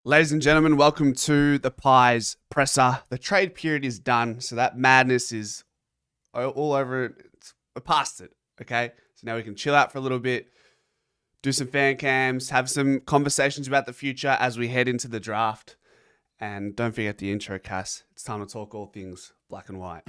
Ladies and gentlemen, welcome to the Pies presser. The trade period is done, so that madness is all over it. We're past it, okay? So now we can chill out for a little bit, do some fan cams, have some conversations about the future as we head into the draft. And don't forget the intro, Cass. It's time to talk all things black and white.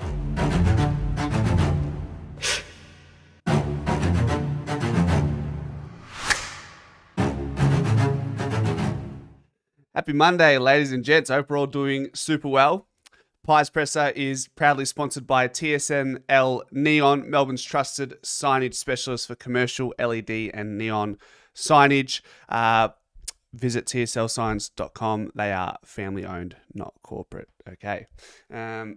Happy Monday, ladies and gents. I hope we're all doing super well. Pies Presser is proudly sponsored by TSNL Neon, Melbourne's trusted signage specialist for commercial LED and neon signage. Visit tslsigns.com. They are family owned, not corporate. Okay. Guys,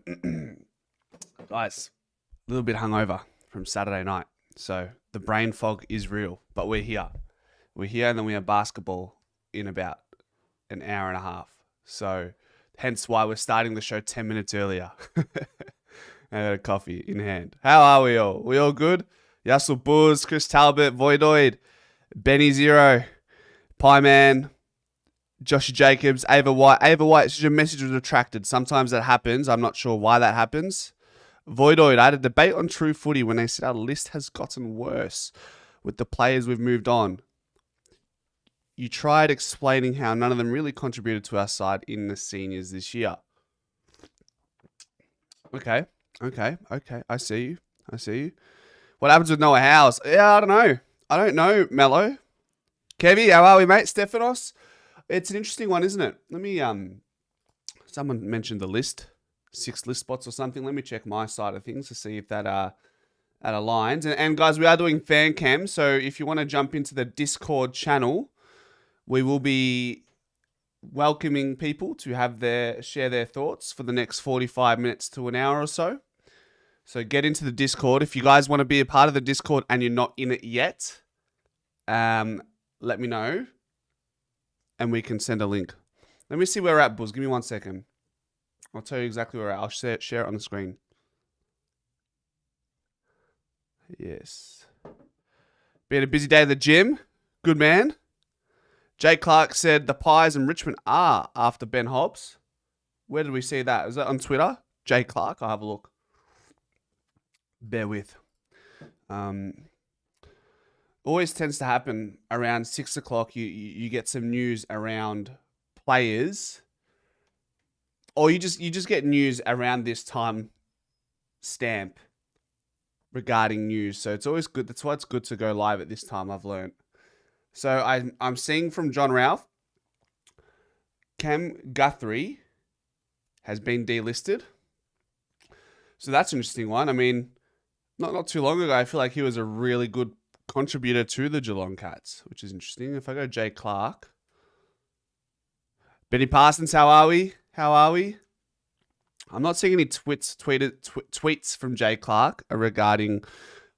a little bit hungover from Saturday night. So the brain fog is real, but we're here. We're here, and then we have basketball in about an hour and a half. So hence why we're starting the show 10 minutes earlier. I got a coffee in hand. How are we all? We all good? Yassel Buzz, Chris Talbot, Voidoid, Benny Zero, Pie Man, Josh Jacobs, Ava White. Ava White, your message was retracted. Sometimes that happens. I'm not sure why that happens. Voidoid, I had a debate on True Footy when they said our list has gotten worse with the players we've moved on. You tried explaining how none of them really contributed to our side in the seniors this year. Okay. I see you. What happens with Noah House? Yeah, I don't know, Mello. Kevy, how are we, mate? Stephanos? It's an interesting one, isn't it? Let me, someone mentioned the list. 6 list spots or something. Let me check my side of things to see if that aligns. And guys, we are doing fan cam, so if you want to jump into the Discord channel, we will be welcoming people to have share their thoughts for the next 45 minutes to an hour or so. So get into the Discord. If you guys want to be a part of the Discord and you're not in it yet, let me know and we can send a link. Let me see where we're at, Buzz. Give me 1 second. I'll tell you exactly where we're at. I'll share it on the screen. Yes. Been a busy day at the gym. Good man. Jay Clark said the Pies and Richmond are after Ben Hobbs. Where did we see that? Is that on Twitter? Jay Clark? I'll have a look. Bear with. Always tends to happen around 6 o'clock. You get some news around players, or you just get news around this time stamp regarding news. So it's always good. That's why it's good to go live at this time, I've learned. So I'm seeing from John Ralph, Cam Guthrie has been delisted. So that's an interesting one. I mean, not too long ago, I feel like he was a really good contributor to the Geelong Cats, which is interesting. If I go Jay Clark. Benny Parsons, how are we? I'm not seeing any tweets from Jay Clark regarding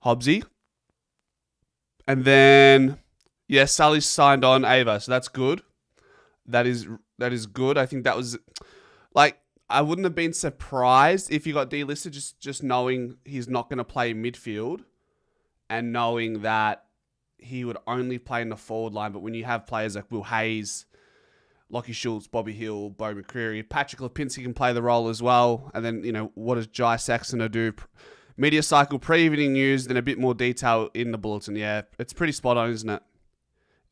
Hobbsy. And then, yes, Sully's signed on Ava, so that's good. That is good. I think that was, like, I wouldn't have been surprised if he got delisted, just knowing he's not going to play midfield and knowing that he would only play in the forward line. But when you have players like Will Hayes, Lockie Schultz, Bobby Hill, Bo McCreary, Patrick Lipinski can play the role as well. And then, what does Jai Saxon do? Media cycle, pre-evening news, then a bit more detail in the bulletin. Yeah, it's pretty spot on, isn't it?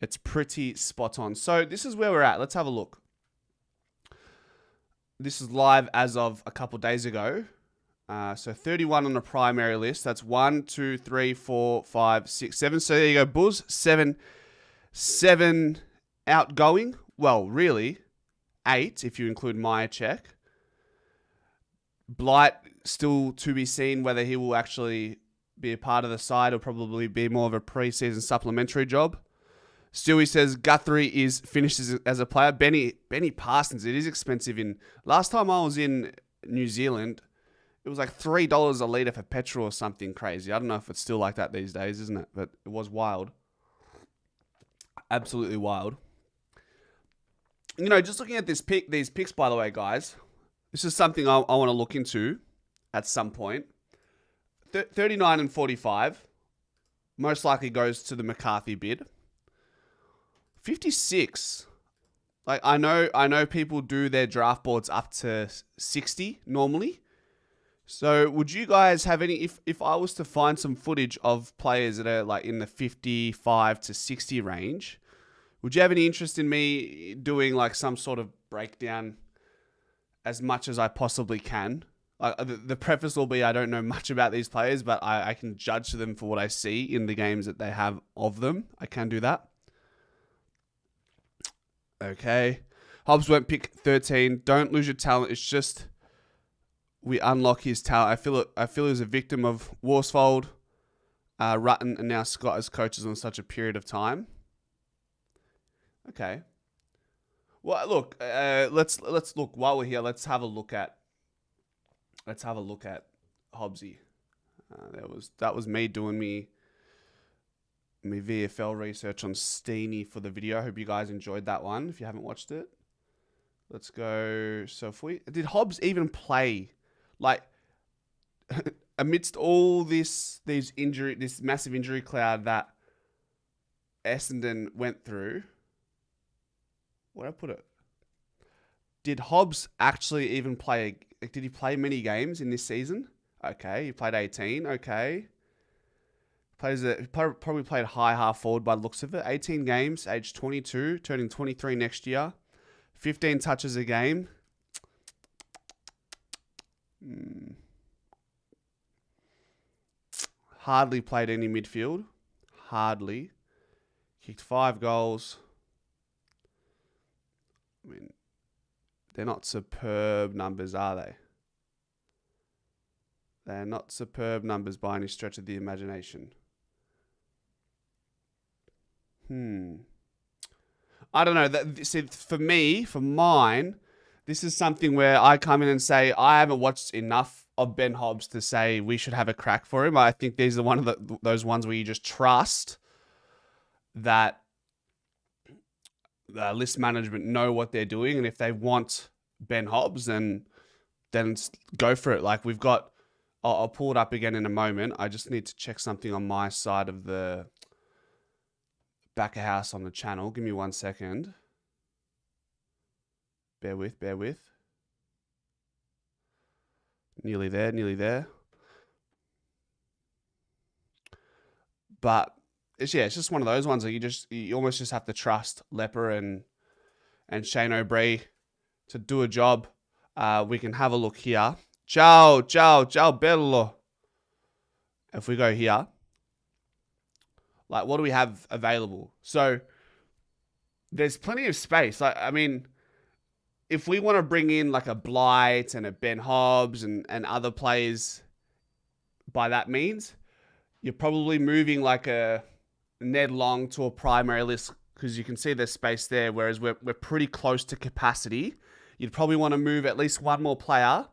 It's pretty spot on. So this is where we're at. Let's have a look. This is live as of a couple days ago. So 31 on the primary list. That's 1, 2, 3, 4, 5, 6, 7. So there you go, Buzz. Seven outgoing. Well, really, 8 if you include Maya Check. Blight still to be seen whether he will actually be a part of the side or probably be more of a pre-season supplementary job. Stewie says Guthrie is finished as a player. Benny Parsons, it is expensive. Last time I was in New Zealand, it was like $3 a litre for petrol or something crazy. I don't know if it's still like that these days, isn't it? But it was wild. Absolutely wild. Just looking at these picks, by the way, guys, this is something I want to look into at some point. 39 and 45 most likely goes to the McCarthy bid. 56 Like I know people do their draft boards up to 60 normally. So would you guys have any, if I was to find some footage of players that are like in the 55 to 60 range, would you have any interest in me doing like some sort of breakdown as much as I possibly can? The preface will be I don't know much about these players, but I can judge them for what I see in the games that they have of them. I can do that. Okay. Hobbs went pick 13. Don't lose your talent. It's just we unlock his talent. I feel he was a victim of Worsfold, Rutten, and now Scott as coaches on such a period of time. Okay. Well, look. Let's look while we're here. Let's have a look at Hobbsy. That was me doing me VFL research on Steenie for the video. I hope you guys enjoyed that one. If you haven't watched it, let's go. So did Hobbs even play? Like, amidst all this massive injury cloud that Essendon went through, where'd I put it? Did Hobbs actually even play? Did he play many games in this season? Okay, he played 18. Okay, probably played high half forward by the looks of it. 18 games, age 22, turning 23 next year. 15 touches a game. Hardly played any midfield. Hardly. Kicked 5 goals. I mean, they're not superb numbers, are they? They're not superb numbers by any stretch of the imagination. I don't know. See, for mine, this is something where I come in and say, I haven't watched enough of Ben Hobbs to say we should have a crack for him. I think these are one of those ones where you just trust that the list management know what they're doing. And if they want Ben Hobbs, then go for it. Like we've got, I'll pull it up again in a moment. I just need to check something on my side of the back of house on the channel. Give me 1 second. Bear with. Nearly there. But it's just one of those ones that you almost just have to trust Lepper and Shane O'Brien to do a job. We can have a look here. Ciao bello. If we go here, like what do we have available? So there's plenty of space. Like, I mean, if we want to bring in like a Blight and a Ben Hobbs and other players by that means, you're probably moving like a Ned Long to a primary list because you can see there's space there, whereas we're pretty close to capacity. You'd probably want to move at least one more player.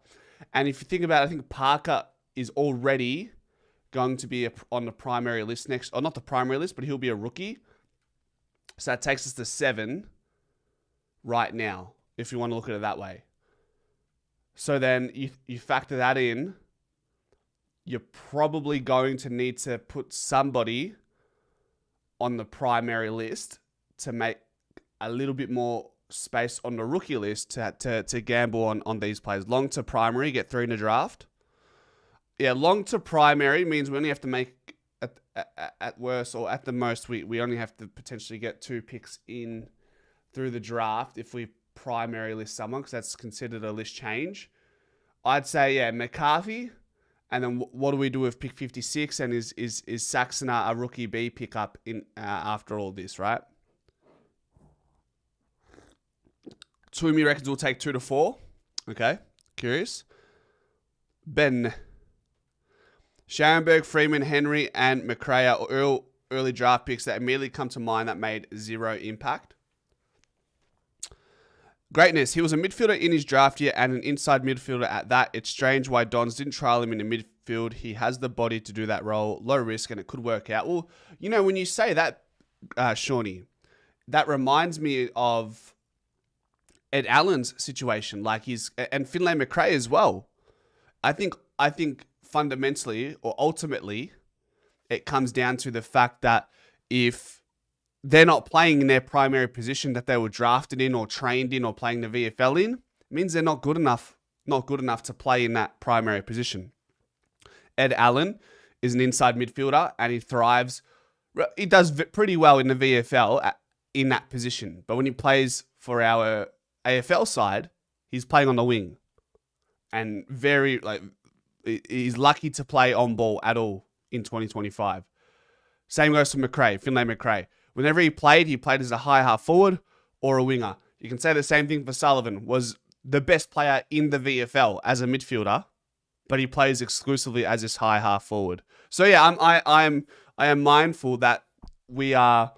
And if you think about it, I think Parker is already going to be on the primary list next, or not the primary list, but he'll be a rookie. So that takes us to 7 right now, if you want to look at it that way. So then you factor that in, you're probably going to need to put somebody on the primary list to make a little bit more space on the rookie list to gamble on these players. Long to primary, get 3 in a draft. Yeah, long to primary means we only have to make, at worst or at the most, we only have to potentially get 2 picks in through the draft if we primary list someone, because that's considered a list change. I'd say, yeah, McCarthy. And then what do we do with pick 56? And is Saxon a rookie B pickup in after all this, right? Toomey reckons we'll take 2 to 4. Okay, curious. Ben. Scharenberg, Freeman, Henry, and McRae are early draft picks that immediately come to mind that made 0 impact. Greatness. He was a midfielder in his draft year and an inside midfielder at that. It's strange why Dons didn't trial him in the midfield. He has the body to do that role. Low risk, and it could work out. Well, you know, when you say that, Shawnee, that reminds me of Ed Allen's situation. Like and Finlay McRae as well. I think fundamentally or ultimately, it comes down to the fact that if they're not playing in their primary position that they were drafted in or trained in or playing the VFL in, it means they're not good enough to play in that primary position. Ed Allen is an inside midfielder and he thrives. He does pretty well in the VFL in that position. But when he plays for our AFL side, he's playing on the wing. And he's lucky to play on ball at all in 2025. Same goes for Finlay Macrae. Whenever he played as a high half forward or a winger. You can say the same thing for Sullivan. Was the best player in the VFL as a midfielder, but he plays exclusively as this high half forward. So yeah, I am mindful that we don't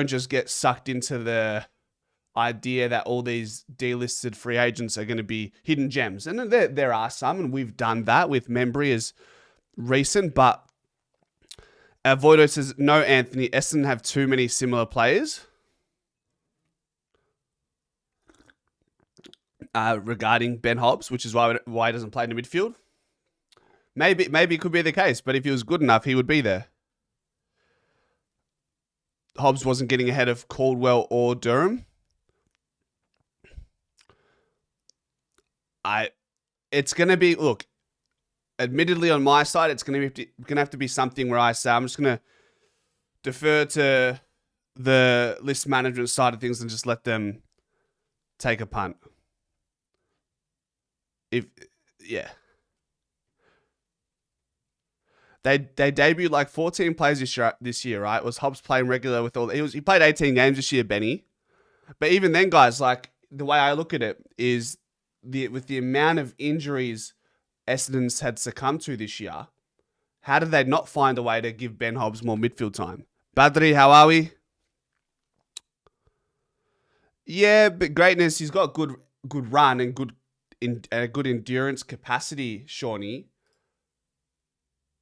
just get sucked into the idea that all these delisted free agents are going to be hidden gems. And there are some, and we've done that with Membry as recent, but Voido says, no, Anthony, Essendon have too many similar players. Regarding Ben Hobbs, which is why he doesn't play in the midfield. Maybe it could be the case, but if he was good enough, he would be there. Hobbs wasn't getting ahead of Caldwell or Durham. It's going to be, look, admittedly on my side, it's going to have to be something where I say, I'm just going to defer to the list management side of things and just let them take a punt. They debuted like 14 players this year, right? Was Hobbs playing regular with all? He played 18 games this year, Benny. But even then, guys, like the way I look at it is with the amount of injuries Essendon's had succumbed to this year, how did they not find a way to give Ben Hobbs more midfield time? Badri, how are we? Yeah, but greatness. He's got good run and good endurance capacity, Shawnee.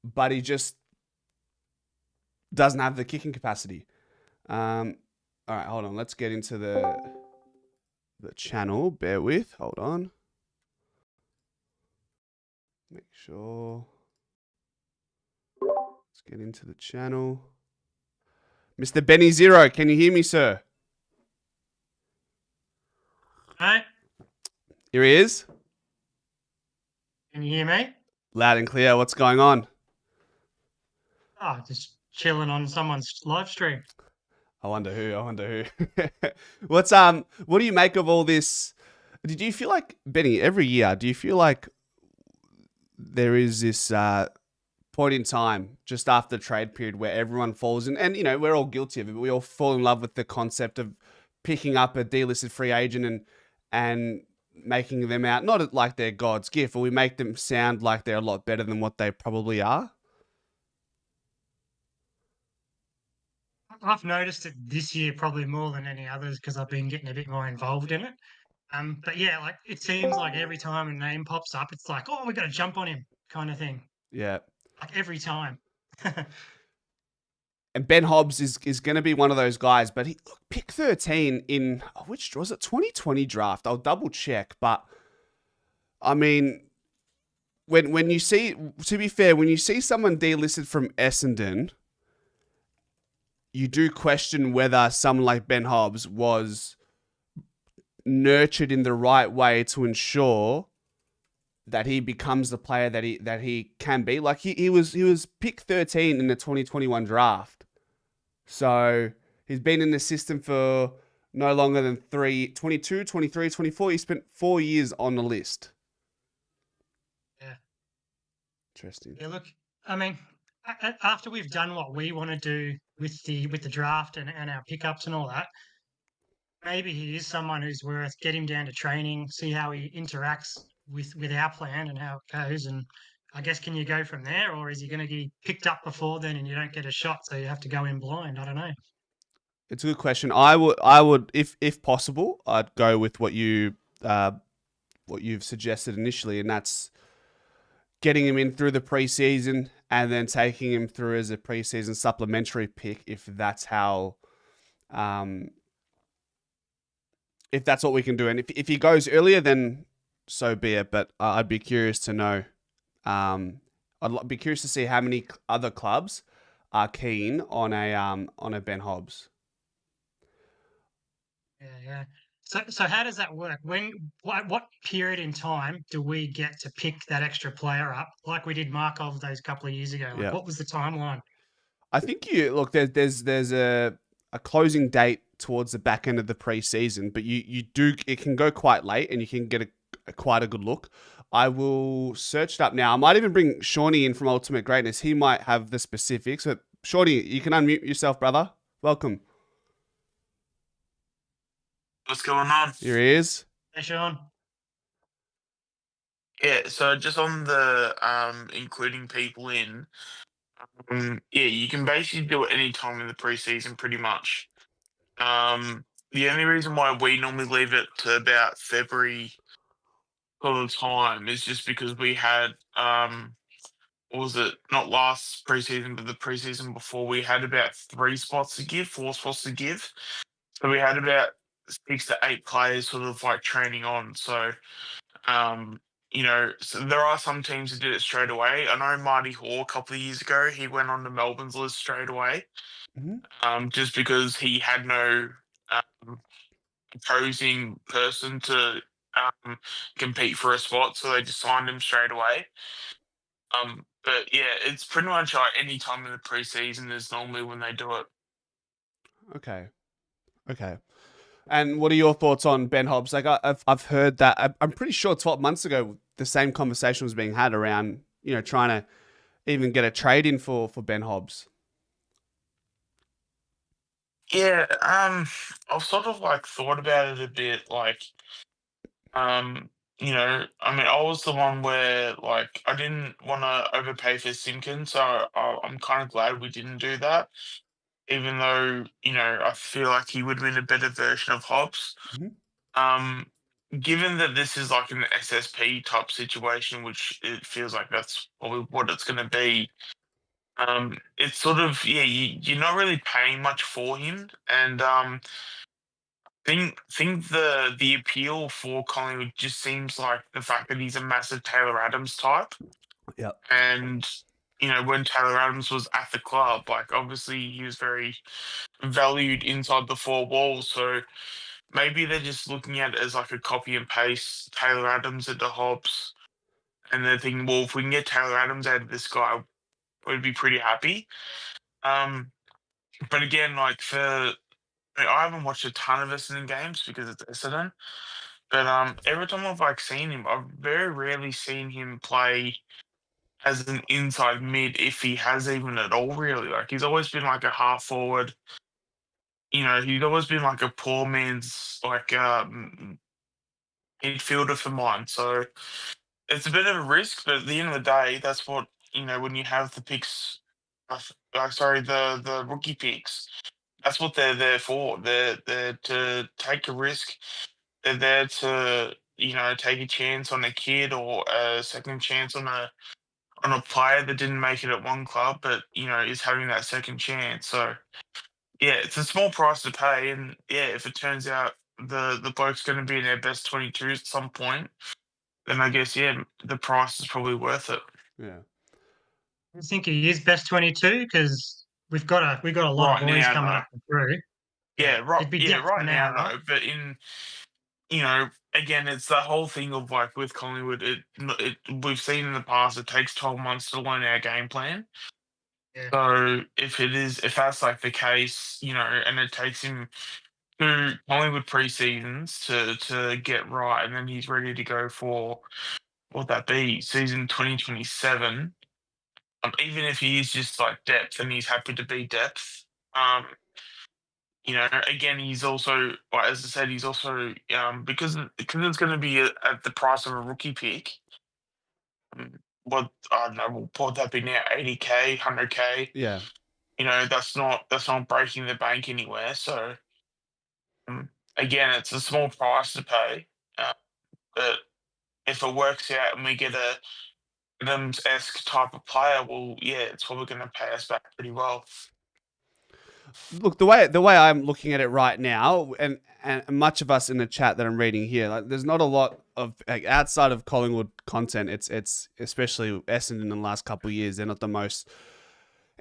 But he just doesn't have the kicking capacity. All right, hold on. Let's get into the channel. Bear with. Hold on. Make sure. Let's get into the channel. Mr. Benny Zero, can you hear me, sir? Hi. Here he is. Can you hear me? Loud and clear. What's going on? Oh, just chilling on someone's live stream. I wonder who. What do you make of all this? Did you feel like, Benny, every year, do you feel like there is this point in time just after the trade period where everyone falls in, and, you know, we're all guilty of it, but we all fall in love with the concept of picking up a delisted free agent and making them out, not like they're God's gift, or we make them sound like they're a lot better than what they probably are? I've noticed it this year probably more than any others because I've been getting a bit more involved in it. But yeah, like it seems like every time a name pops up, it's like, oh, we got to jump on him kind of thing. Yeah. Like every time. And Ben Hobbs is going to be one of those guys, but pick 13 in, which was it, 2020 draft? I'll double check, but I mean, when you see, to be fair, when you see someone delisted from Essendon, you do question whether someone like Ben Hobbs was nurtured in the right way to ensure that he becomes the player that he can be. Like he was pick 13 in the 2021 draft. So he's been in the system for no longer than 22, 23, 24. He spent 4 years on the list. Yeah. Interesting. Yeah, look, I mean, after we've done what we want to do with the draft and our pickups and all that, maybe he is someone who's worth get him down to training, see how he interacts with our plan and how it goes, and I guess can you go from there, or is he going to get picked up before then and you don't get a shot, so you have to go in blind? I don't know. It's a good question. I would, if possible, I'd go with what you've suggested initially, and that's getting him in through the preseason and then taking him through as a preseason supplementary pick, if that's how, if that's what we can do. And if he goes earlier, then so be it. But I'd be curious to know. I'd be curious to see how many other clubs are keen on a Ben Hobbs. Yeah. So how does that work? What period in time do we get to pick that extra player up, like we did Markov those couple of years ago? Like, Yeah. what was the timeline? I think you look. There's a closing date towards the back end of the preseason, but you do it can go quite late, and you can get quite a good look. I will search it up now. I might even bring Shawnee in from Ultimate Greatness. He might have the specifics. But Shawnee, you can unmute yourself, brother. Welcome. What's going on? Here he is. Hey, Sean. Yeah, so just on the including people in, yeah, you can basically do it any time in the preseason, pretty much. The only reason why we normally leave it to about February sort of time is just because we had what was it? Not last preseason, but the preseason before, we had about 4 spots to give. So we had about 6 to 8 players sort of like training on. So Um, so there are some teams that did it straight away. I know Marty Hall a couple of years ago, he went on to Melbourne's list straight away, Mm-hmm. just because he had no um, opposing person to compete for a spot, so they just signed him straight away. But yeah, it's pretty much like any time in the preseason is normally when they do it. Okay. Okay. And what are your thoughts on Ben Hobbs? Like I've heard that I'm pretty sure 12 months ago the same conversation was being had around trying to even get a trade in for Ben Hobbs. Yeah, I've sort of like thought about it a bit, like I mean, I was the one where like I didn't want to overpay for Simpkins, so I'm kind of glad we didn't do that. Even though I feel like he would have been a better version of Hobbs. Mm-hmm. Um, Given that this is like an SSP type situation, which it feels like that's probably what it's going to be. It's sort of you're not really paying much for him, and think the appeal for Collingwood just seems like the fact that he's a massive Taylor Adams type, Yeah. and when Taylor Adams was at the club, like obviously he was very valued inside the 4 walls. So maybe they're just looking at it as like a copy and paste Taylor Adams into Hobbs, and they're thinking, well, if we can get Taylor Adams out of this guy, we'd be pretty happy. Um, but again, like I haven't watched a ton of Essendon games because it's Essendon. But every time I've like seen him, I've very rarely seen him play as an inside mid, if he has even at all. Really, like he's always been like a half forward. He's always been like a poor man's like midfielder for mine. So it's a bit of a risk, but at the end of the day, that's what when you have the picks. Sorry, the rookie picks. That's what they're there for. They're to take a risk. They're there to take a chance on a kid or a second chance on a player that didn't make it at one club, but is having that second chance. So yeah, it's a small price to pay, and yeah, if it turns out the bloke's going to be in their best 22 at some point, then I guess the price is probably worth it. Yeah. I think he is best 22 because we got a lot of Right boys now, coming no. up and through. Yeah, right. It'd be Yeah, depth for right now, now, right? no. But again, it's the whole thing of like with Collingwood. We've seen in the past it takes 12 months to learn our game plan. Yeah. So if that's like the case, and it takes him 2 Collingwood pre-seasons to get right, and then he's ready to go for what that be season 2027. Even if he is just like depth and he's happy to be depth. Again, he's also, like, as I said, he's also because it's going to be at the price of a rookie pick. What I don't know, what would that be now? 80K, 100K. Yeah. That's not breaking the bank anywhere. So again, it's a small price to pay, but if it works out and we get a Adams-esque type of player, well, yeah, it's probably going to pay us back pretty well. Look, the way I'm looking at it right now, and much of us in the chat that I'm reading here, like, there's not a lot of like, outside of Collingwood content. It's especially Essendon in the last couple of years. They're not the most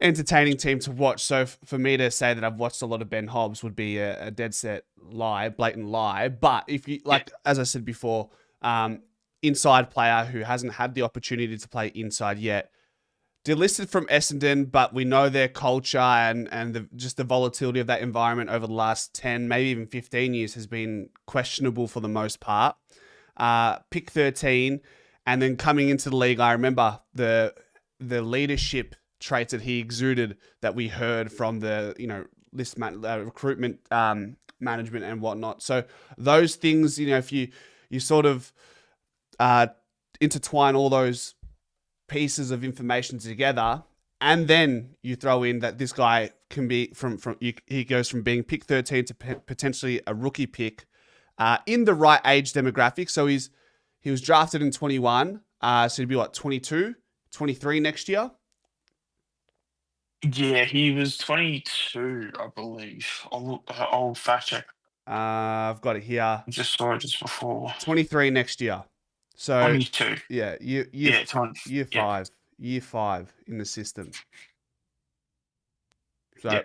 entertaining team to watch. So for me to say that I've watched a lot of Ben Hobbs would be a dead set lie, blatant lie. But if you as I said before, inside player who hasn't had the opportunity to play inside yet, delisted from Essendon, but we know their culture and just the volatility of that environment over the last 10, maybe even 15 years has been questionable for the most part. Pick 13, and then coming into the league, I remember the leadership traits that he exuded that we heard from the recruitment management and whatnot. So those things, if you sort of intertwine all those pieces of information together, and then you throw in that this guy can be he goes from being pick 13 to potentially a rookie pick in the right age demographic. So he was drafted in 21, so he'd be 22, 23 next year. Yeah, he was 22, I believe. I'll fact check. I've got it here. I just saw it just before. 23 next year. So 22. yeah, year 5 in the system. So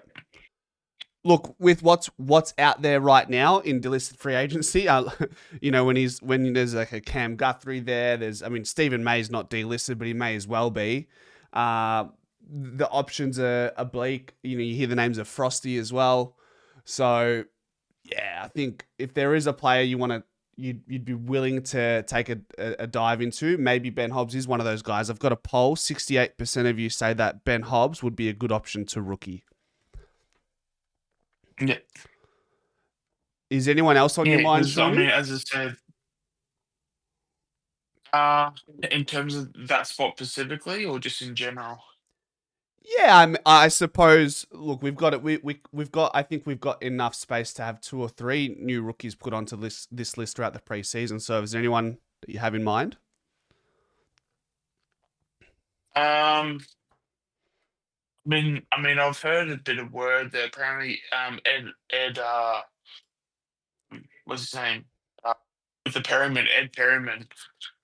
look, with what's out there right now in delisted free agency, when there's like a Cam Guthrie there, Stephen May's not delisted, but he may as well be. The options are bleak. You hear the names of Frosty as well. So yeah, I think if there is a player you'd be willing to take a dive into, maybe Ben Hobbs is one of those guys. I've got a poll. 68% of you say that Ben Hobbs would be a good option to rookie. Yeah. Is anyone else on your mind, Shawnee? As I said, in terms of that spot specifically, or just in general? Yeah, I suppose. Look, we've got it. We've got. I think we've got enough space to have 2 or 3 new rookies put onto this list throughout the preseason. So, is there anyone that you have in mind? I've heard a bit of word that apparently, Ed, what's his name? With the Ed Perryman.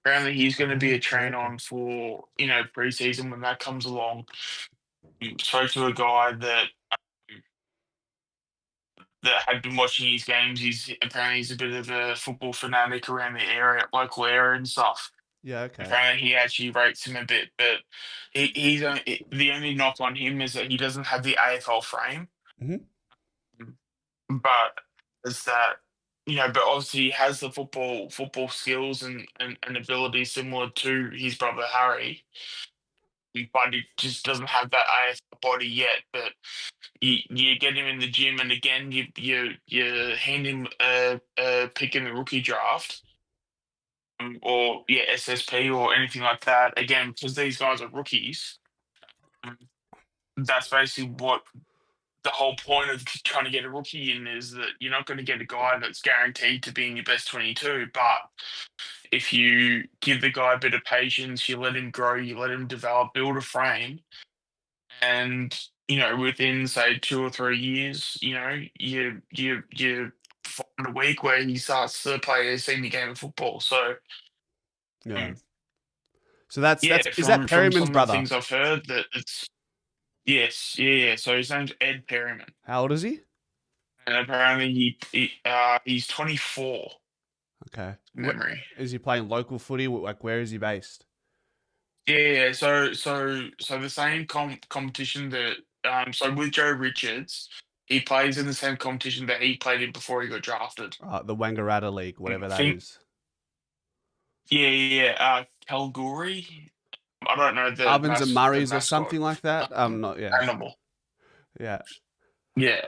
Apparently, he's going to be a train on for preseason when that comes along. Spoke to a guy that had been watching his games. He's a bit of a football fanatic around the local area and stuff. Yeah, okay. Apparently, he actually rates him a bit, but the only knock on him is that he doesn't have the AFL frame. Mm-hmm. But it's that, but obviously he has the football skills and ability similar to his brother Harry, but he just doesn't have that AFL body yet. But you get him in the gym, and again, you hand him a pick in the rookie draft, or SSP or anything like that. Again, because these guys are rookies, that's basically what the whole point of trying to get a rookie in is, that you're not going to get a guy that's guaranteed to be in your best 22. But if you give the guy a bit of patience, you let him grow, you let him develop, build a frame, and within say 2 or 3 years, you find a week where he starts to play a senior game of football. So yeah. So that's is from that Perryman's some brother? of the things I've heard, that it's yes, yeah. So his name's Ed Perryman. How old is he? And apparently he's 24. Okay. Memory. Is he playing local footy? Like, where is he based? Yeah. So the same competition that so with Joe Richards, he plays in the same competition that he played in before he got drafted. The Wangaratta League, whatever that is. Yeah. Kalgoorlie. I don't know the Ovens and Murrays or mascot. something like that. Not yeah. Animal. Yeah. Yeah.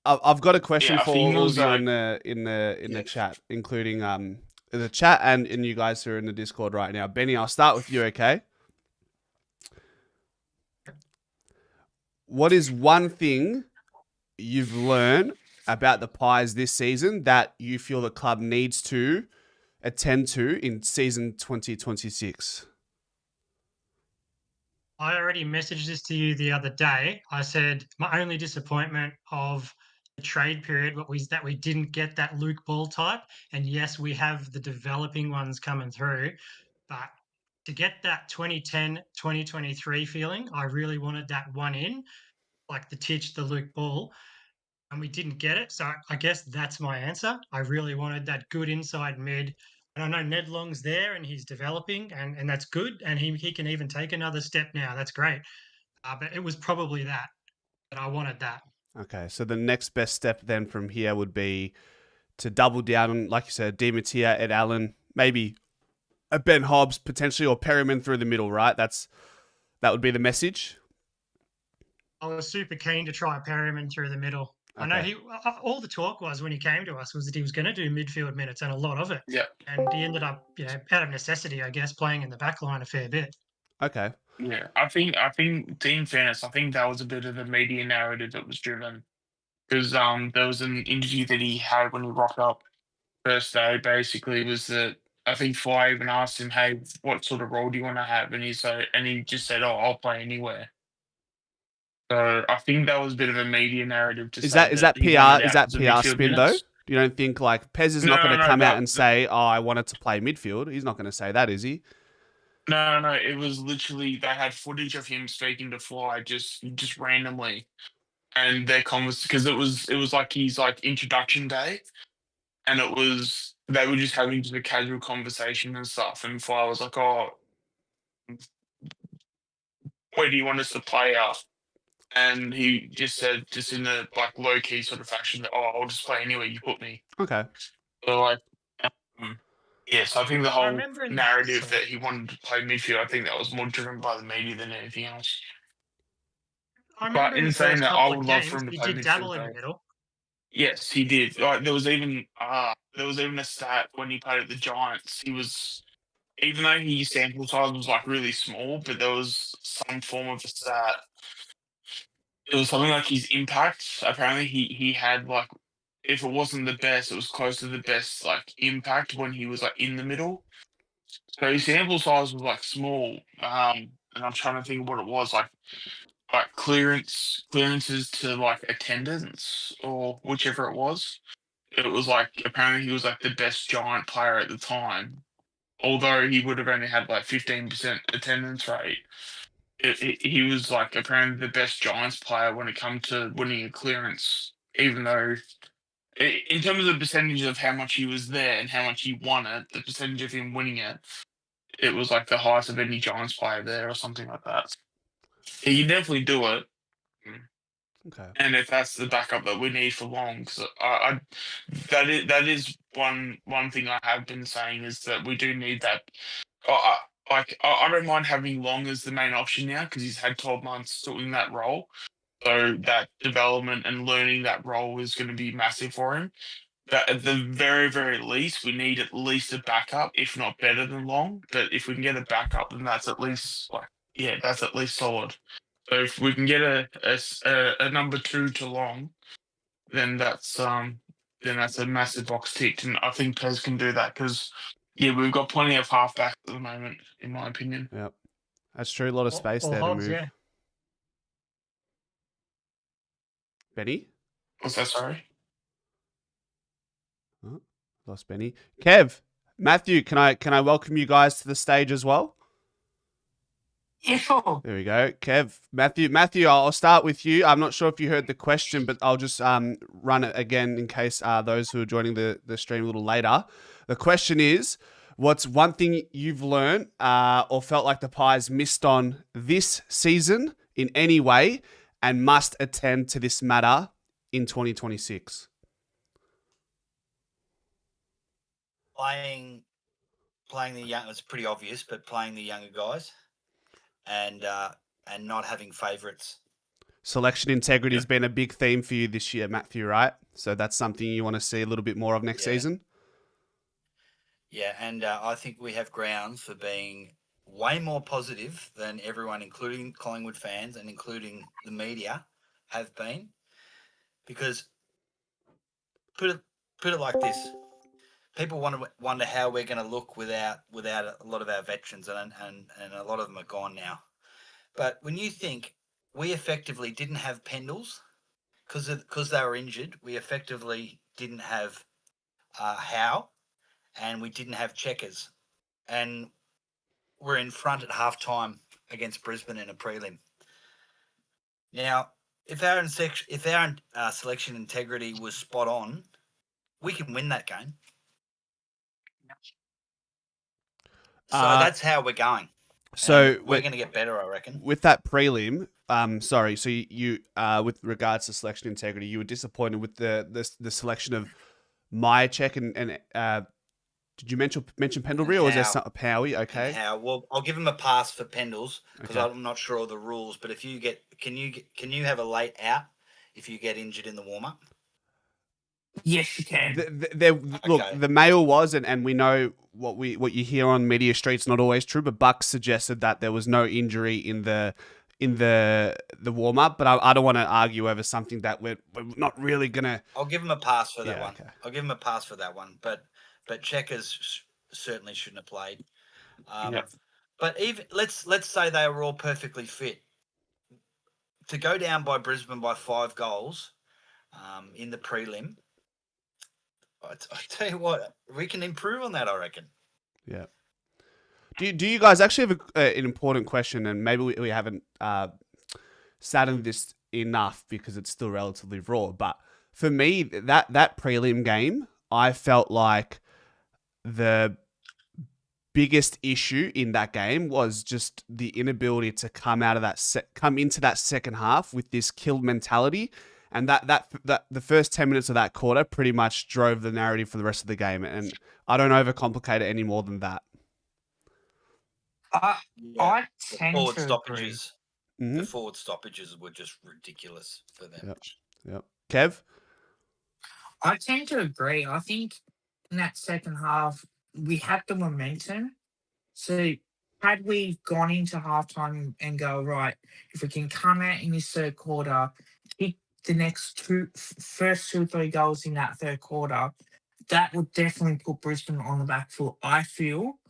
I've got a question for think it all of was, you in the chat, including the chat and you guys who are in the Discord right now. Benny, I'll start with you, okay? What is one thing you've learned about the Pies this season that you feel the club needs to attend to in season 2026? I already messaged this to you the other day. I said my only disappointment of the trade period was that we didn't get that Luke Ball type. And yes, we have the developing ones coming through, but to get that 2010, 2023 feeling, I really wanted that one in, like the Titch, the Luke Ball, and we didn't get it. So I guess that's my answer. I really wanted that good inside mid. And I know Ned Long's there and he's developing, and that's good. And he can even take another step now. That's great. But it was probably that I wanted that. Okay, so the next best step then from here would be to double down on, like you said, Di Mattia, Ed Allen, maybe a Ben Hobbs potentially, or Perryman through the middle, right? That would be the message. I was super keen to try Perryman through the middle. I know Okay. all the talk was when he came to us was that he was going to do midfield minutes and a lot of it. Yeah. And he ended up, out of necessity, I guess, playing in the back line a fair bit. Okay. Yeah, I think in fairness, I think that was a bit of the media narrative that was driven because there was an interview that he had when he rocked up first day. Basically, was that I think Fly even asked him, "Hey, what sort of role do you want to have?" And he just said, "Oh, I'll play anywhere." So I think that was a bit of a media narrative to Is say that he wanted PR? Is out that of PR midfield spin though? minutes. You don't think like Pez is No, not going to no, come out that and say, "Oh, I wanted to play midfield." He's not going to say that, is he? no. It was literally they had footage of him speaking to Fly just randomly, and their convers because it was like his like introduction day, and they were just having just a casual conversation and stuff. And Fly was like, "Oh, where do you want us to play out?" And he just said, just in a like low key sort of fashion, that, "Oh, I'll just play anywhere you put me." Okay. So like, um, yeah. So I think the I whole remember narrative that he wanted to play midfield, I think that was more driven by the media than anything else. I But remember in in the saying first that, I couple of would love for games, him to he play did midfield dabble in the though. middle. Yes, he did. Like there was even a stat when he played at the Giants. He was even though his sample size was like really small, but there was some form of a stat. It was something like his impact. Apparently, he had like if it wasn't the best, it was close to the best like impact when he was like in the middle. So his sample size was like small. And I'm trying to think of what it was like clearances to like attendance or whichever it was. It was like apparently he was like the best Giant player at the time, although he would have only had like 15% attendance rate. He was like apparently the best Giants player when it comes to winning a clearance, even though in terms of the percentage of how much he was there and how much he won it, the percentage of him winning it, it was like the highest of any Giants player there or something like that. He can definitely do it. Okay. And if that's the backup that we need for long, because that is one thing I have been saying is that we do need that. I don't mind having Long as the main option now because he's had 12 months doing that role, so that development and learning that role is going to be massive for him. But at the very very least, we need at least a backup, if not better than Long. But if we can get a backup, then that's at least that's at least solid. So if we can get a number two to Long, then that's a massive box ticked, and I think Pez can do that because we've got plenty of halfbacks at the moment, in my opinion. Yep. That's true. A lot of space Or there to Hobbs, move. yeah. Benny? What's that? Sorry. Oh, lost Benny. Kev, Matthew, can I welcome you guys to the stage as well? Yeah, sure. There we go. Kev, Matthew, I'll start with you. I'm not sure if you heard the question, but I'll just run it again in case those who are joining the stream a little later. The question is, what's one thing you've learned or felt like the Pies missed on this season in any way and must attend to this matter in 2026? Playing the young, it's pretty obvious, but playing the younger guys and not having favourites. Selection integrity has been a big theme for you this year, Matthew, right? So that's something you want to see a little bit more of next season? Yeah, and I think we have grounds for being way more positive than everyone, including Collingwood fans and including the media, have been. Because put it like this: people wonder how we're going to look without a lot of our veterans, and a lot of them are gone now. But when you think we effectively didn't have Pendles because they were injured, we effectively didn't have Howe, and we didn't have Checkers, and were in front at halftime against Brisbane in a prelim. Now, if our selection integrity was spot on, we can win that game. So that's how we're going. So we're going to get better, I reckon. with that prelim, sorry, so you with regards to selection integrity, you were disappointed with the selection of Myercheck and did you mention Pendlebury or was there some Powie? Okay. How? Well, I'll give him a pass for Pendles because Okay. I'm not sure of the rules. But if you can you have a late out if you get injured in the warm up? Yes, you can. Look, Okay. the mail was, and we know what you hear on media streets not always true, but Bucks suggested that there was no injury in the warm up. But I don't want to argue over something that we're not really gonna. I'll give him a pass for that one. Okay. I'll give him a pass for that one. But Checkers certainly shouldn't have played. But even let's say they were all perfectly fit. To go down by Brisbane by 5 goals in the prelim, I tell you what, we can improve on that, I reckon. Yeah. Do you guys actually have an important question, and maybe we haven't sat in this enough because it's still relatively raw, but for me, that prelim game, I felt like the biggest issue in that game was just the inability to come into that second half with this kill mentality, and that the first 10 minutes of that quarter pretty much drove the narrative for the rest of the game, and I don't overcomplicate it any more than that. I tend Forward to stoppages. Mhm. The forward stoppages were just ridiculous for them. Yep. Kev? I tend to agree. I think in that second half, we had the momentum. So had we gone into halftime and go, right, if we can come out in this third quarter, kick the first 2 or 3 goals in that third quarter, that would definitely put Brisbane on the back foot, I feel.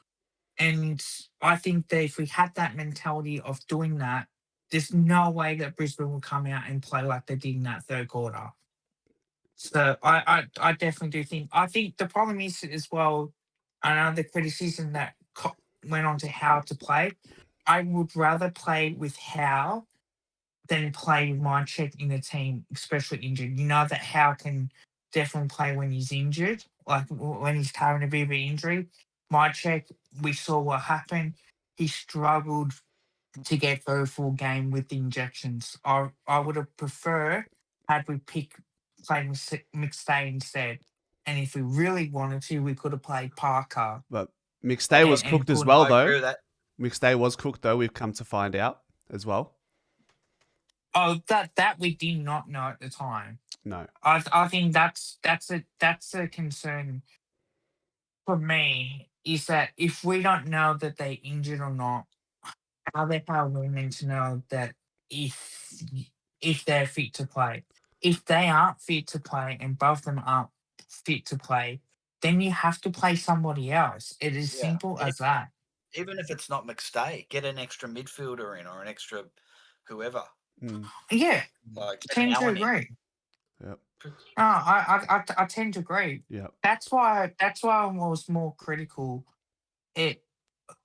And I think that if we had that mentality of doing that, there's no way that Brisbane will come out and play like they did in that third quarter. So I definitely do think. I think the problem is as well, another criticism that went on to Howe to play. I would rather play with Howe than play with Myercheck in a team, especially injured. You know that Howe can definitely play when he's injured, like when he's carrying a bit of an injury. Myercheck, we saw what happened. He struggled to get through a full game with the injections. I would have preferred had we played McStay instead. And if we really wanted to, we could have played Parker. But McStay was cooked as well, I agree though. with that. McStay was cooked, though. We've come to find out as well. Oh, that we did not know at the time. No. I think that's a concern for me, is that if we don't know that they're injured or not, how the hell are we meant to know that if they're fit to play? If they aren't fit to play and both of them aren't fit to play, then you have to play somebody else. It is simple as that. Even if it's not McStay, get an extra midfielder in or an extra whoever. Yeah, Like tend to agree. Yep. I tend to agree. Yep. That's why I was more critical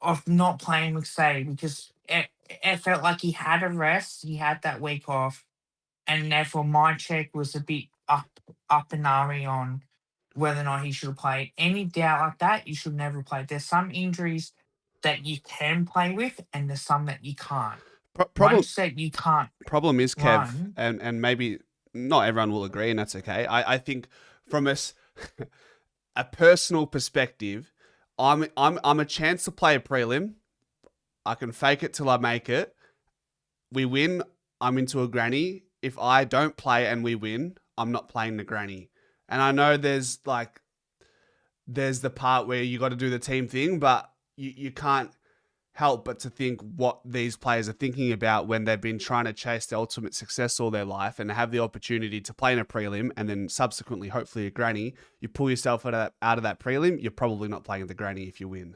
of not playing McStay, because it felt like he had a rest, he had that week off, and therefore Myercheck was a bit up and airy on whether or not he should have played. Any doubt like that, you should never play. There's some injuries that you can play with, and there's some that you can't. Ones that you can't. Problem is, Kev, run. and maybe not everyone will agree, and that's okay. I think from a personal perspective, I'm a chance to play a prelim. I can fake it till I make it. We win, I'm into a granny. If I don't play and we win, I'm not playing the granny. And I know there's the part where you got to do the team thing, but you can't help but to think what these players are thinking about when they've been trying to chase the ultimate success all their life and have the opportunity to play in a prelim and then subsequently, hopefully, a granny. You pull yourself out of that prelim, you're probably not playing the granny if you win.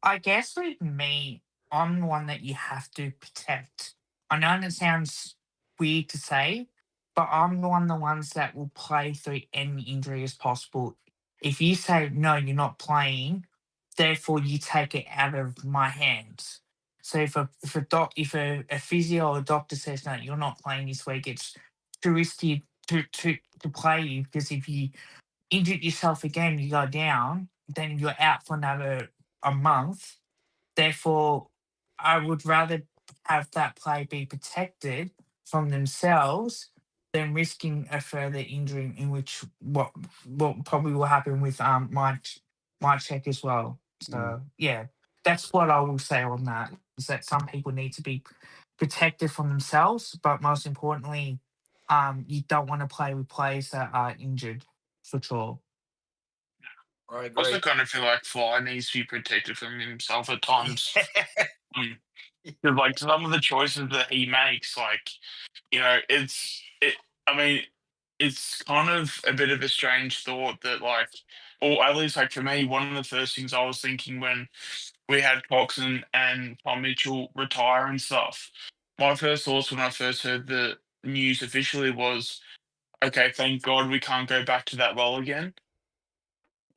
I guess with me, I'm the one that you have to protect. I know it sounds weird to say, but I'm the ones that will play through any injury as possible. If you say, no, you're not playing, therefore you take it out of my hands. So if a physio or a doctor says no, you're not playing this week, it's too risky to play you, because if you injured yourself again, you go down, then you're out for another a month. Therefore, I would rather have that player be protected from themselves than risking a further injury, in which what probably will happen with my check as well. So yeah, that's what I will say on that. Is that some people need to be protected from themselves, but most importantly, you don't want to play with players that are injured for sure. I I also agree. kind of feel like Fly needs to be protected from himself at times. Because like some of the choices that he makes, like, you know, I mean, it's kind of a bit of a strange thought that, like, or at least like for me, one of the first things I was thinking when we had Cox and Tom Mitchell retire and stuff, my first thoughts when I first heard the news officially was, okay, thank God we can't go back to that role again,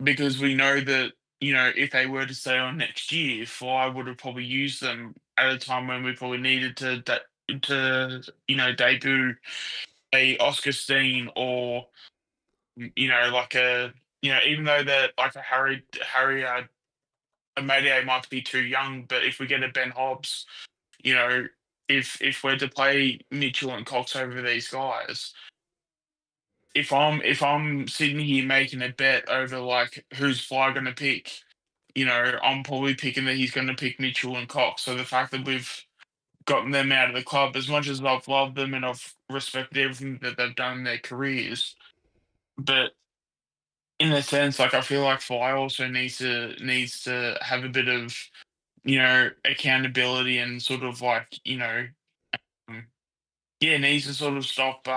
because we know that, you know, if they were to stay on next year, Fly would have probably used them at a time when we probably needed to debut a Oscar Steen, or like a, even though that like a Harry Amadei might be too young, but if we get a Ben Hobbs, you know, if we're to play Mitchell and Cox over these guys, if I'm sitting here making a bet over like who's Fly going to pick, I'm probably picking that he's going to pick Mitchell and Cox. So the fact that we've gotten them out of the club, as much as I've loved them and I've respected everything that they've done in their careers, but in a sense, like I feel like Fly also needs to have a bit of accountability, and sort of like um, needs to sort of stop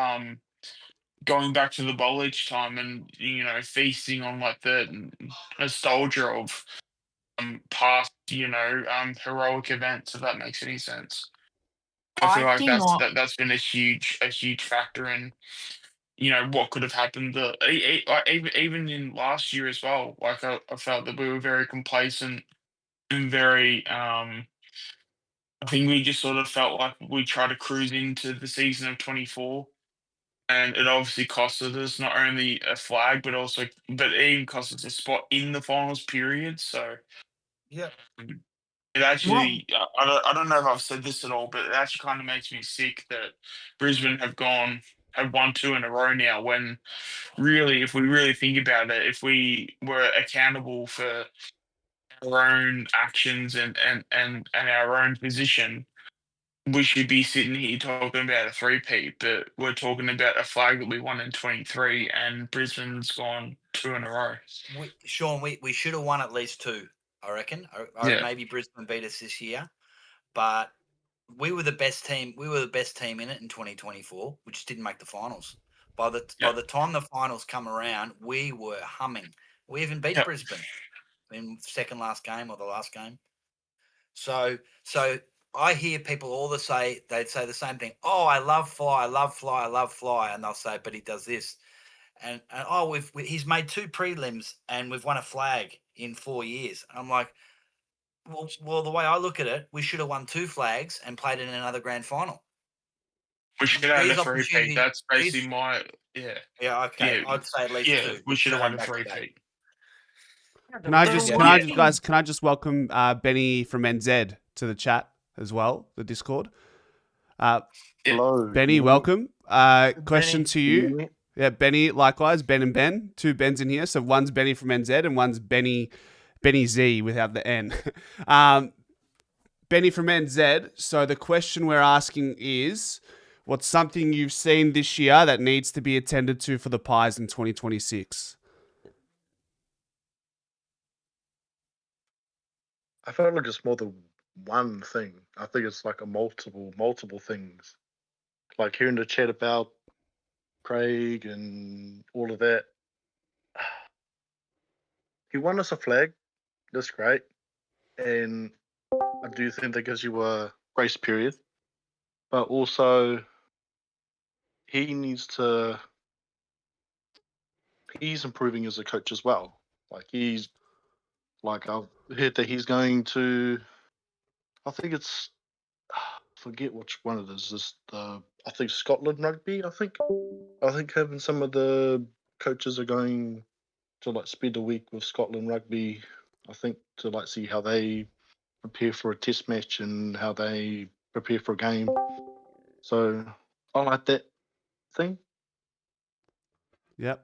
going back to the bowl each time, and feasting on like the nostalgia of past heroic events, if that makes any sense. I feel I like do not. that's been a huge factor in what could have happened. Like even in last year as well. Like I felt that we were very complacent and very. I think we just sort of felt like we tried to cruise into the season of 24, and it obviously costed us not only a flag, but it even cost us a spot in the finals period. So Yeah. it Well, actually, I don't know if I've said this at all, but it actually kind of makes me sick that Brisbane have won 2 in a row now, when really, if we really think about it, if we were accountable for our own actions and our own position, we should be sitting here talking about a three-peat, but we're talking about a flag that we won in 23, and Brisbane's gone 2 in a row. Sean, we should have won at least 2, I reckon. Yeah. Maybe Brisbane beat us this year, but we were the best team. We were the best team in it in 2024. We just didn't make the finals. By the time the finals come around, we were humming. We even beat Yep. Brisbane in second last game or the last game. So I hear people they'd say the same thing. Oh, I love Fly, I love Fly, I love Fly, and they'll say, but he does this, and oh, he's made 2 prelims and we've won a flag in 4 years. And I'm like, well, the way I look at it, we should have won 2 flags and played in another grand final. We should have had a These three-peat. opportunities. That's basically my Yeah, okay. Yeah, I'd say at least 2. we should have won had a back-to-back. three-peat. Can I the just, one thing- guys, can I just welcome Benny from NZ to the chat as well, the Discord. Hello. Benny, welcome. Question Benny. to you. Yeah, Benny, likewise, Ben and Ben. 2 Bens in here. So one's Benny from NZ and one's Benny Z without the N. Benny from NZ. So the question we're asking is, what's something you've seen this year that needs to be attended to for the Pies in 2026? I felt like it's more than one thing. I think it's like a multiple things. Like hearing the chat about Craig and all of that. He won us a flag. That's great. And I do think that gives you a grace period. But also, he's improving as a coach as well. Like he's Like I've heard that he's going to. I think it's. Forget which one it is. This I think Scotland rugby. I think having some of the coaches are going to like spend a week with Scotland rugby. I think to like see how they prepare for a test match and how they prepare for a game. So I like that thing. Yep.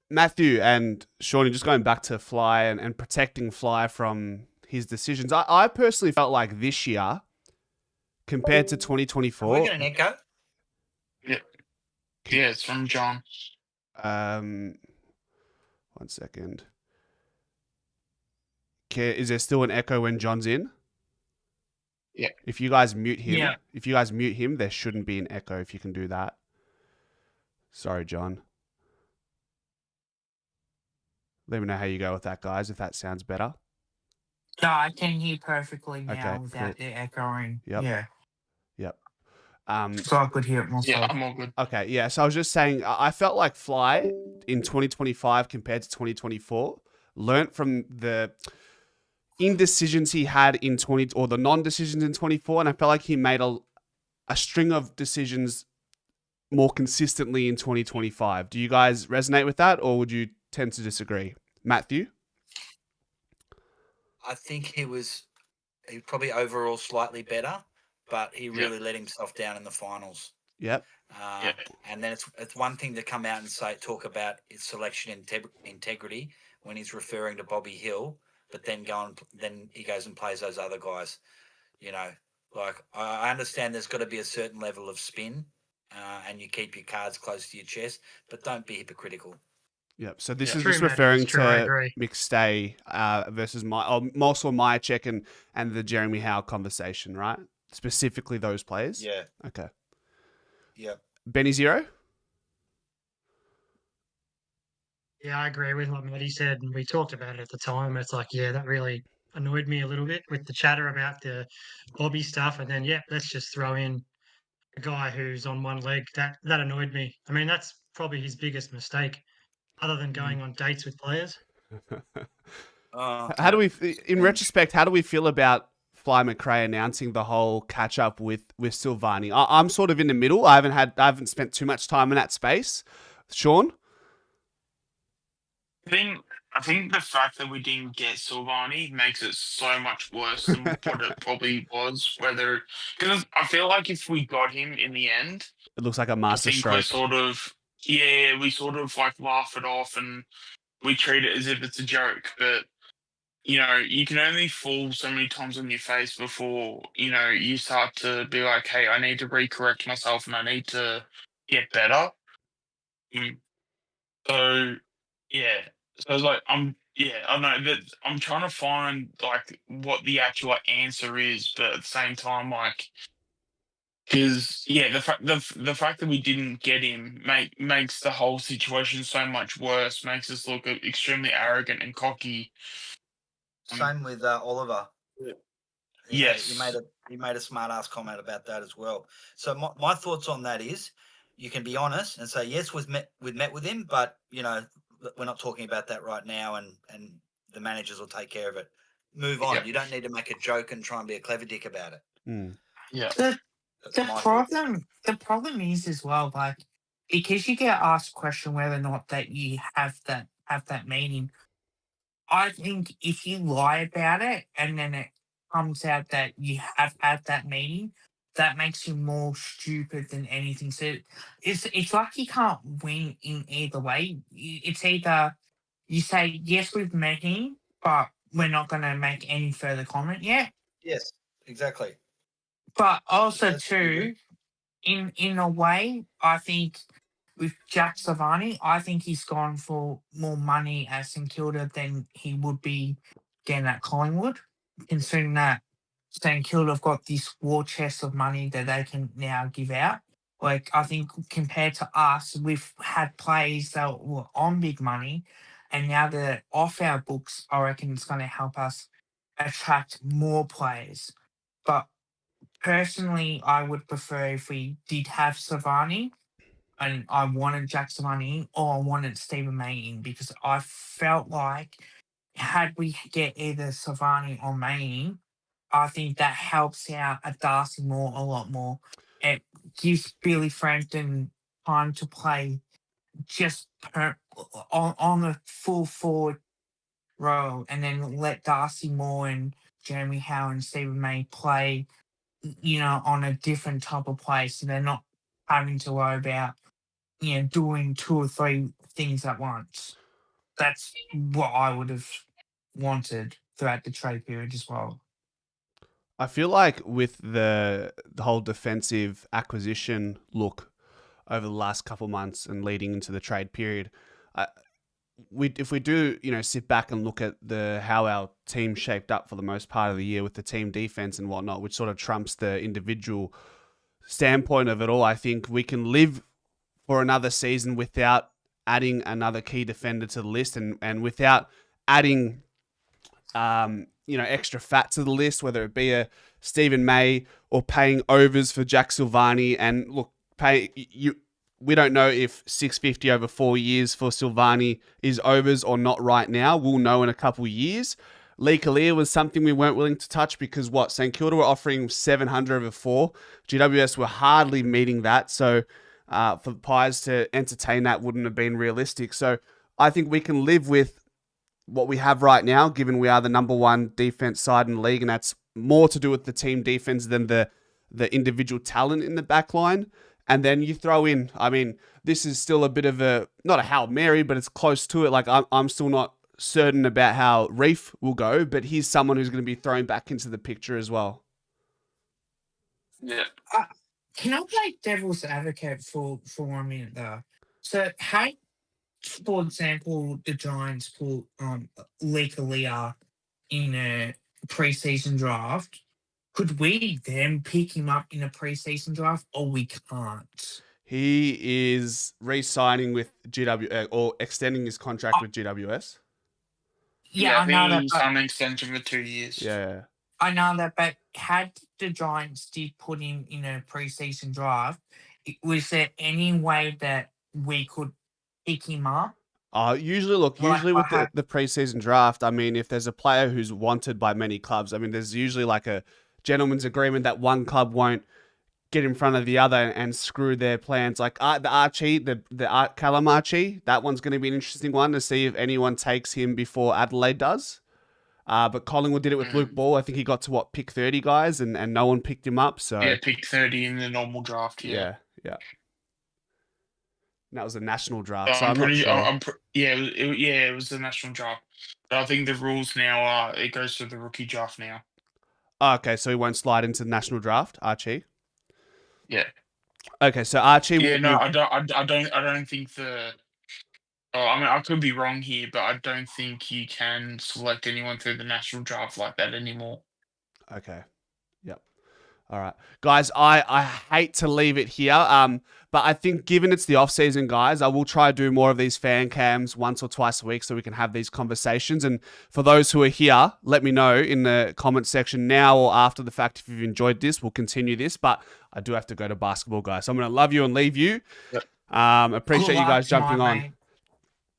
Matthew and Shawnee, just going back to Fly and protecting Fly from his decisions. I personally felt like this year, compared to Have we 2024, got an echo? Yeah, it's from John. one second. Okay, is there still an echo when John's in? Yeah. If you guys mute him, Yeah. there shouldn't be an echo if you can do that. Sorry, John. Let me know how you go with that, guys, if that sounds better. Yeah, I can hear perfectly now Okay, without cool. the echoing. Yep. Yeah. Yep. So I could hear it myself. Yeah, I'm all good. Okay, yeah. So I was just saying, I felt like Fly in 2025 compared to 2024 learnt from the indecisions he had in or the non-decisions in 24, and I felt like he made a string of decisions more consistently in 2025. Do you guys resonate with that, or would you tend to disagree? Matthew? I think he was probably overall slightly better, but he Yeah. really let himself down in the finals. Yep. Yeah. And then it's one thing to come out and talk about his selection integrity when he's referring to Bobby Hill, but then then he goes and plays those other guys. You know, like I understand there's got to be a certain level of spin, and you keep your cards close to your chest, but don't be hypocritical. Yep. So this Yeah. is True, just Matt, referring it's true, I to agree. McStay versus Mossel, Myercheck, and the Jeremy Howe conversation, right? Specifically those players. Yeah. Okay. Yep. Benny Zero. Yeah, I agree with what Matty said, and we talked about it at the time. It's like, yeah, that really annoyed me a little bit with the chatter about the Bobby stuff, and then yeah, let's just throw in a guy who's on one leg. That annoyed me. I mean, that's probably his biggest mistake, other than going on dates with players. How do we, in retrospect, how do we feel about Fly McRae announcing the whole catch up with Silvani? I'm sort of in the middle. I haven't spent too much time in that space. Sean? I think the fact that we didn't get Silvani makes it so much worse than what it probably was. Because I feel like if we got him in the end, It looks like a I master think we stroke. we sort of like laugh it off and we treat it as if it's a joke. But you can only fall so many times on your face before you start to be like, hey, I need to recorrect myself and I need to get better. So yeah, so it's like I don't know that I'm trying to find like what the actual answer is, but at the same time, like, because the fact that we didn't get him makes the whole situation so much worse, makes us look extremely arrogant and cocky. Same with Oliver. Yes. He made a smart ass comment about that as well. So my thoughts on that is, you can be honest and say yes, we've met with him, but we're not talking about that right now, and the managers will take care of it. Move on. Yeah. You don't need to make a joke and try and be a clever dick about it. Yeah. That's my thoughts. The problem is as well, like, because you get asked a question whether or not that you have that meeting. I think if you lie about it and then it comes out that you have had that meeting, that makes you more stupid than anything. So it's like you can't win in either way. It's either you say yes, we've met him, but we're not going to make any further comment yet. Yes, exactly. But also That's too, in a way, I think with Jack Savani, I think he's gone for more money at St Kilda than he would be getting at Collingwood, considering that St Kilda have got this war chest of money that they can now give out. Like, I think compared to us, we've had players that were on big money, and now they're off our books. I reckon it's going to help us attract more players. But personally, I would prefer if we did have Savani and I wanted Jack Savani or I wanted Stephen May in, because I felt like had we get either Savani or Manning, I think that helps out a Darcy Moore a lot more. It gives Billy Frampton time to play just on a full forward row, and then let Darcy Moore and Jeremy Howe and Stephen May play, on a different type of play, so they're not having to worry about, doing 2 or 3 things at once. That's what I would have wanted throughout the trade period as well. I feel like with the whole defensive acquisition look over the last couple months and leading into the trade period, if we do, sit back and look at how our team shaped up for the most part of the year with the team defense and whatnot, which sort of trumps the individual standpoint of it all, I think we can live for another season without adding another key defender to the list and without adding, extra fat to the list, whether it be a Stephen May or paying overs for Jack Silvani. And look, we don't know if 650 over 4 years for Silvani is overs or not right now. We'll know in a couple of years. Lee Kalia was something we weren't willing to touch because St Kilda were offering 700 over 4. GWS were hardly meeting that. So for the Pies to entertain that wouldn't have been realistic. So I think we can live with what we have right now, given we are the number 1 defense side in the league, and that's more to do with the team defense than the individual talent in the back line. And then you throw in, this is still a bit of not a Hail Mary, but it's close to it. Like, I'm still not certain about how Reef will go, but he's someone who's going to be thrown back into the picture as well. Yeah. Can I play devil's advocate for 1 minute, though? So, had, for example, the Giants put Lee Kalia in a preseason draft, could we then pick him up in a preseason draft, or we can't? He is re-signing with GW or extending his contract with GWS. Yeah, I know that. He's on an extension for 2 years. Yeah. I know that, but had the Giants did put him in a preseason draft, was there any way that we could pick him up? Usually with the preseason draft, if there's a player who's wanted by many clubs, there's usually like a gentleman's agreement that one club won't get in front of the other and screw their plans. Like the Callum Archie, that one's going to be an interesting one to see if anyone takes him before Adelaide does. But Collingwood did it with Luke Ball. I think he got to pick 30 guys and no one picked him up. So yeah, pick 30 in the normal draft. Yeah. And that was a national draft. So I'm not sure. It was the national draft. But I think the rules now are it goes to the rookie draft now. Okay, so he won't slide into the national draft, Archie. Yeah. Okay, so Archie. Yeah, no, I don't think the. Oh, I could be wrong here, but I don't think you can select anyone through the national draft like that anymore. Okay. Yep. All right, guys. I hate to leave it here. But I think given it's the off season, guys, I will try to do more of these fan cams once or twice a week so we can have these conversations. And for those who are here, let me know in the comment section now or after the fact if you've enjoyed this. We'll continue this, but I do have to go to basketball, guys. So I'm going to love you and leave you. Yep. Appreciate you guys jumping on. Mate.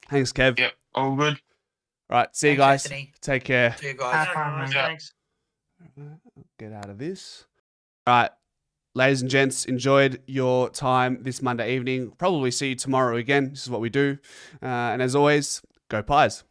Thanks, Kev. Yep, all good. All right, see you Thanks, guys. Anthony. Take care. See you guys. Have fun, mate. Thanks. Get out of this. All right, ladies and gents, enjoyed your time this Monday evening. Probably see you tomorrow again. This is what we do. And as always, go Pies.